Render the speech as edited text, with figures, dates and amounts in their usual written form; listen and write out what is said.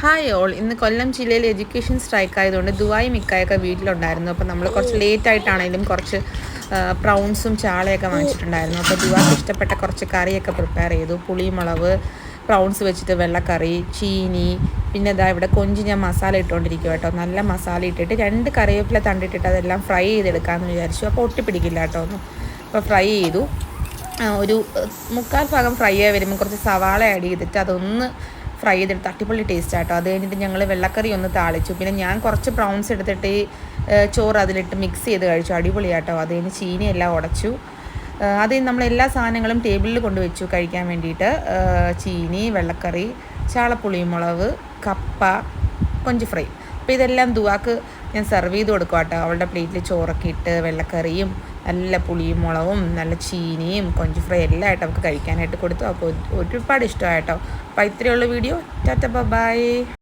Hi all, ഇന്ന് കൊല്ലം ജില്ലയിൽ education strike ആയതുകൊണ്ട് ദുബായും മിക്കായൊക്കെ വീട്ടിലുണ്ടായിരുന്നു. അപ്പോൾ നമ്മൾ കുറച്ച് ലേറ്റ് ആയിട്ടാണെങ്കിലും കുറച്ച് പ്രൗൺസും ചാളയൊക്കെ വാങ്ങിച്ചിട്ടുണ്ടായിരുന്നു. അപ്പോൾ ദുബായ്ക്ക് ഇഷ്ടപ്പെട്ട കുറച്ച് കറിയൊക്കെ പ്രിപ്പയർ ചെയ്തു. പുളിമുളക്, പ്രൗൺസ് വെച്ചിട്ട് വെള്ളക്കറി, ചീനി, പിന്നെ ഇതാ ഇവിടെ കൊഞ്ച് ഞാൻ മസാല ഇട്ടുകൊണ്ടിരിക്കുക കേട്ടോ. നല്ല മസാല ഇട്ടിട്ട് 2 കറിവേപ്പില തണ്ടിട്ടിട്ട് അതെല്ലാം ഫ്രൈ ചെയ്തെടുക്കാമെന്ന് വിചാരിച്ചു. അപ്പോൾ ഒട്ടിപ്പിടിക്കില്ല കേട്ടോ ഒന്നും. അപ്പോൾ ഫ്രൈ ചെയ്തു. ഒരു 3/4 ഭാഗം ഫ്രൈ ആയി വരുമ്പോൾ കുറച്ച് സവാള ആഡ് ചെയ്തിട്ട് അതൊന്ന് ഫ്രൈ ചെയ്തിട്ട് അടിപൊളി ടേസ്റ്റ് ആട്ടോ. അത് കഴിഞ്ഞിട്ട് ഞങ്ങൾ വെള്ളക്കറി ഒന്ന് താളിച്ചു. പിന്നെ ഞാൻ കുറച്ച് പ്രൗൺസ് എടുത്തിട്ട് ഈ ചോറ് അതിലിട്ട് മിക്സ് ചെയ്ത് കഴിച്ചു. അടിപൊളിയാട്ടോ. അത് കഴിഞ്ഞ് ചീനിയെല്ലാം ഉടച്ചു. അത് നമ്മൾ എല്ലാ സാധനങ്ങളും ടേബിളിൽ കൊണ്ടുവച്ചു കഴിക്കാൻ വേണ്ടിയിട്ട്. ചീനി, വെള്ളക്കറി, ചാളപ്പുളിമുളക്, കപ്പ, കൊഞ്ച് ഫ്രൈ. അപ്പോൾ ഇതെല്ലാം ദുവാക്ക് ഞാൻ സെർവ് ചെയ്ത് കൊടുക്കും കേട്ടോ. അവളുടെ പ്ലേറ്റിൽ ചോറൊക്കെ ഇട്ട് വെള്ളക്കറിയും നല്ല പുളിയും മുളകും നല്ല ചീനിയും കൊഞ്ച് ഫ്രൈ എല്ലാം ആയിട്ട് അവൾക്ക് കഴിക്കാനായിട്ട് കൊടുത്തു. അപ്പോൾ ഒരുപാട് ഇഷ്ടമായിട്ടോ. അപ്പോൾ ഇത്രയുള്ള വീഡിയോ. ടാറ്റ ബൈ.